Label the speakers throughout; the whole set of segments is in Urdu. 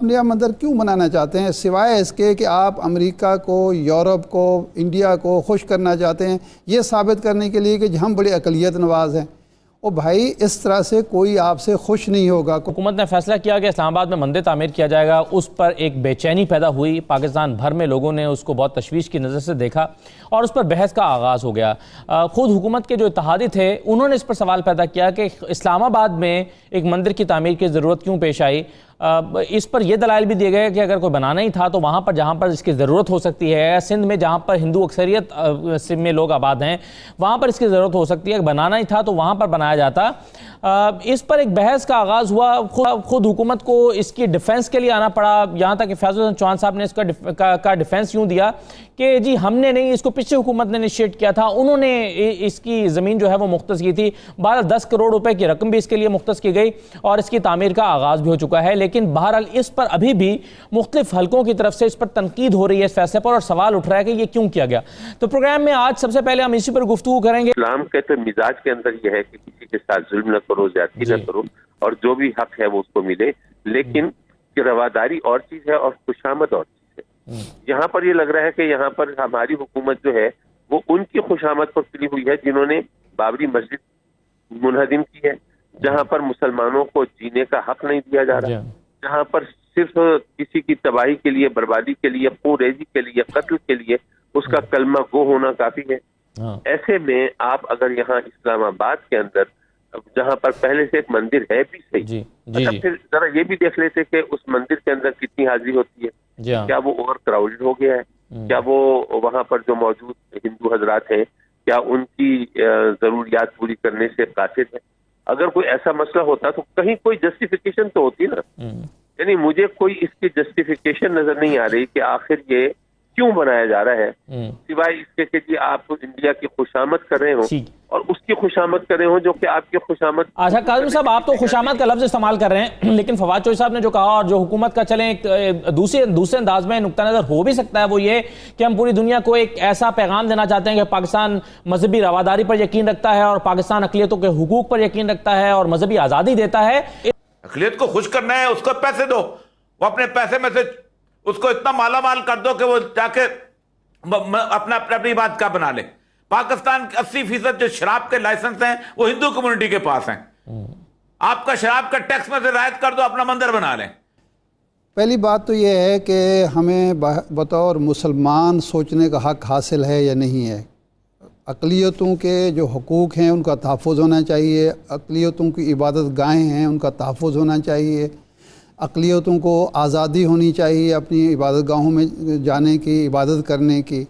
Speaker 1: آپ نیا منظر کیوں بنانا چاہتے ہیں سوائے اس کے کہ آپ امریکہ کو، یورپ کو، انڈیا کو خوش کرنا چاہتے ہیں، یہ ثابت کرنے کے لیے کہ ہم بڑے اقلیت نواز ہیں؟ او بھائی اس طرح سے کوئی آپ سے خوش نہیں ہوگا۔
Speaker 2: حکومت نے فیصلہ کیا کہ اسلام آباد میں مندر تعمیر کیا جائے گا، اس پر ایک بے چینی پیدا ہوئی، پاکستان بھر میں لوگوں نے اس کو بہت تشویش کی نظر سے دیکھا اور اس پر بحث کا آغاز ہو گیا۔ خود حکومت کے جو اتحادی تھے انہوں نے اس پر سوال پیدا کیا کہ اسلام آباد میں ایک مندر کی تعمیر کی ضرورت کیوں پیش آئی۔ اس پر یہ دلائل بھی دیے گئے کہ اگر کوئی بنانا ہی تھا تو وہاں پر جہاں پر اس کی ضرورت ہو سکتی ہے، سندھ میں جہاں پر ہندو اکثریت میں لوگ آباد ہیں وہاں پر اس کی ضرورت ہو سکتی ہے، بنانا ہی تھا تو وہاں پر بنایا جاتا۔ اس پر ایک بحث کا آغاز ہوا، خود حکومت کو اس کی ڈیفنس کے لیے آنا پڑا، یہاں تک کہ فیض حسن چوہان صاحب نے اس کا ڈیفنس یوں دیا کہ جی ہم نے نہیں، اس کو پچھلے حکومت نے انیشیٹ کیا تھا، انہوں نے اس کی زمین جو ہے وہ مختص کی تھی۔ 10 کروڑ روپے کی رقم بھی اس کے لیے مختص کی گئی اور اس کی تعمیر کا آغاز بھی ہو چکا ہے، لیکن بہرحال اس پر ابھی بھی مختلف حلقوں کی طرف سے اس پر تنقید ہو رہی ہے اس فیصلے پر، اور سوال اٹھ رہا ہے کہ یہ کیوں کیا گیا۔ تو پروگرام میں آج سب سے پہلے ہم اسی پر گفتگو کریں گے۔
Speaker 3: اسلام کے تو مزاج کے اندر یہ ہے کہ کسی کے ساتھ ظلم نہ کرو، زیادتی نہ کرو، اور جو بھی حق ہے وہ اس کو ملے، لیکن رواداری اور چیز ہے اور خوشامد اور چیز ہے۔ یہاں پر یہ لگ رہا ہے کہ یہاں پر ہماری حکومت جو ہے وہ ان کی خوشامد پر تلی ہوئی ہے جنہوں نے بابری مسجد منہدم کی ہے، جہاں پر مسلمانوں کو جینے کا حق نہیں دیا جا رہا، جہاں پر صرف کسی کی تباہی کے لیے، بربادی کے لیے، خون ریزی کے لیے، قتل کے لیے اس کا کلمہ گو ہونا کافی ہے۔ ایسے میں آپ اگر یہاں اسلام آباد کے اندر جہاں پر پہلے سے ایک مندر ہے بھی صحیح، پھر ذرا یہ بھی دیکھ لیتے کہ اس مندر کے اندر کتنی حاضری ہوتی ہے، کیا وہ اوور کراؤڈڈ ہو گیا ہے، کیا وہ وہاں پر جو موجود ہندو حضرات ہیں کیا ان کی ضروریات پوری کرنے سے قاصر ہے؟ اگر کوئی ایسا مسئلہ ہوتا تو کہیں کوئی جسٹیفیکیشن تو ہوتی نا، یعنی مجھے کوئی اس کی جسٹیفیکیشن نظر نہیں آ رہی کہ آخر یہ کیوں بنایا جا رہا ہے، سوائے اس کے کہ جی آپ انڈیا کی خوشامد کر رہے ہوں اور اس کی خوشامد کر رہے ہوں جو کہ آپ کی خوشامد۔
Speaker 2: اچھا کاظم صاحب، آپ تو خوشامد کا لفظ استعمال کر رہے ہیں، لیکن فواد چوہی صاحب نے جو کہا اور جو حکومت کا چلیں ایک دوسرے انداز میں نقطہ نظر ہو بھی سکتا ہے، وہ یہ کہ ہم پوری دنیا کو ایک ایسا پیغام دینا چاہتے ہیں کہ پاکستان مذہبی رواداری پر یقین رکھتا ہے اور پاکستان اقلیتوں کے حقوق پر یقین رکھتا ہے اور مذہبی آزادی دیتا ہے۔
Speaker 4: اقلیت کو خوش کرنا ہے، اس کو پیسے دو، وہ اپنے پیسے میں سے اس کو اتنا مالا مال کر دو کہ وہ جا کے اپنی بات کا بنا لے۔ پاکستان کے 80% جو شراب کے لائسنس ہیں وہ ہندو کمیونٹی کے پاس ہیں، آپ کا شراب کا ٹیکس میں سے رعایت کر دو، اپنا مندر بنا لیں۔
Speaker 1: پہلی بات تو یہ ہے کہ ہمیں بطور مسلمان سوچنے کا حق حاصل ہے یا نہیں ہے۔ اقلیتوں کے جو حقوق ہیں ان کا تحفظ ہونا چاہیے، اقلیتوں کی عبادت گاہیں ہیں ان کا تحفظ ہونا چاہیے، اقلیتوں کو آزادی ہونی چاہیے اپنی عبادت گاہوں میں جانے کی، عبادت کرنے کی،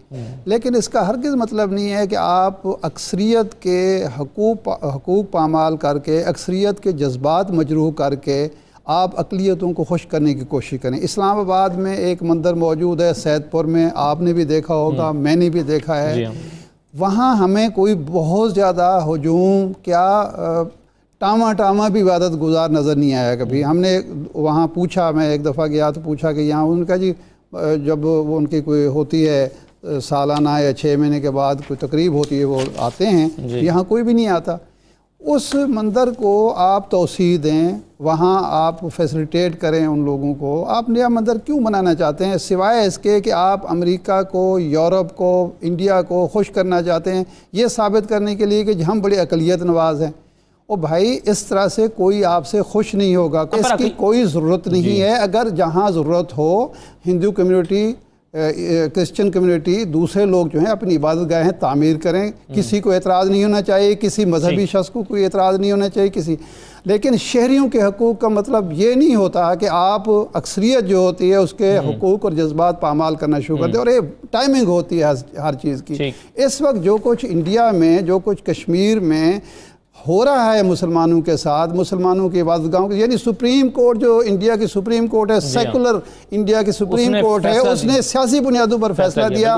Speaker 1: لیکن اس کا ہرگز مطلب نہیں ہے کہ آپ اکثریت کے حقوق پامال کر کے، اکثریت کے جذبات مجروح کر کے آپ اقلیتوں کو خوش کرنے کی کوشش کریں۔ اسلام آباد میں ایک مندر موجود ہے سید پور میں، آپ نے بھی دیکھا ہوگا، میں نے بھی دیکھا ہے، وہاں ہمیں کوئی بہت زیادہ ہجوم کیا ٹاما بھی عبادت گزار نظر نہیں آیا کبھی۔ ہم نے وہاں پوچھا، میں ایک دفعہ گیا تو پوچھا کہ یہاں ان کا جی جب وہ ان کی کوئی ہوتی ہے سالانہ یا 6 مہینے کے بعد کوئی تقریب ہوتی ہے وہ آتے ہیں، یہاں کوئی بھی نہیں آتا۔ اس مندر کو آپ توسیع دیں، وہاں آپ فیسلیٹیٹ کریں ان لوگوں کو۔ آپ نیا مندر کیوں بنانا چاہتے ہیں سوائے اس کے کہ آپ امریکہ کو، یورپ کو، انڈیا کو خوش کرنا چاہتے ہیں، یہ ثابت کرنے کے لیے کہ ہم بڑے اقلیت نواز ہیں؟ او بھائی اس طرح سے کوئی آپ سے خوش نہیں ہوگا، اس کی کوئی ضرورت نہیں ہے۔ اگر جہاں ضرورت ہو، ہندو کمیونٹی، کرسچن کمیونٹی، دوسرے لوگ جو ہیں اپنی عبادت گاہیں تعمیر کریں، کسی کو اعتراض نہیں ہونا چاہیے، کسی مذہبی شخص کو کوئی اعتراض نہیں ہونا چاہیے لیکن شہریوں کے حقوق کا مطلب یہ نہیں ہوتا کہ آپ اکثریت جو ہوتی ہے اس کے حقوق اور جذبات پامال کرنا شروع کر دیں، اور یہ ٹائمنگ ہوتی ہے ہر چیز کی۔ اس وقت جو کچھ انڈیا میں، جو کچھ کشمیر میں ہو رہا ہے مسلمانوں کے ساتھ، مسلمانوں کی عبادت گاہوں کے، یعنی سپریم کورٹ جو انڈیا کی سپریم کورٹ ہے، سیکولر انڈیا کی سپریم کورٹ ہے، اس نے سیاسی بنیادوں پر فیصلہ دیا،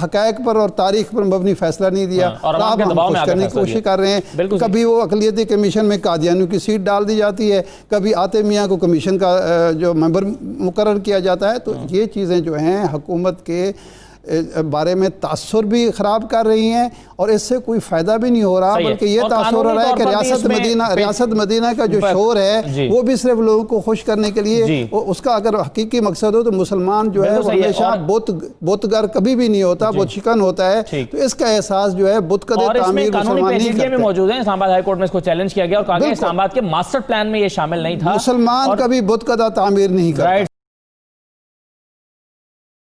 Speaker 1: حقائق پر اور تاریخ پر مبنی فیصلہ نہیں دیا، اور آپ ہم خوش کرنے کی کوشش کر رہے ہیں۔ کبھی وہ اقلیتی کمیشن میں قادیانیوں کی سیٹ ڈال دی جاتی ہے، کبھی آتے میاں کو کمیشن کا جو ممبر مقرر کیا جاتا ہے۔ تو یہ چیزیں جو ہیں حکومت کے بارے میں تاثر بھی خراب کر رہی ہیں اور اس سے کوئی فائدہ بھی نہیں ہو رہا، بلکہ یہ تاثر ہو رہا ہے کہ ریاست مدینہ کا جو شور ہے وہ بھی صرف لوگوں کو خوش کرنے کے لیے، اس کا اگر حقیقی مقصد ہو تو مسلمان جو ہے وہ ہمیشہ بتگر کبھی بھی نہیں ہوتا، بت شکن ہوتا ہے، تو اس کا احساس جو ہے بت قد تعمیر مسلمان نہیں کرتے۔
Speaker 2: موجود ہیں اسلام آباد ہائی کورٹ میں اس کو چیلنج کیا گیا اور کہا گیا اسلام آباد کے ماسٹر پلان میں یہ شامل نہیں تھا،
Speaker 1: مسلمان کبھی بت قد تعمیر نہیں کرتا۔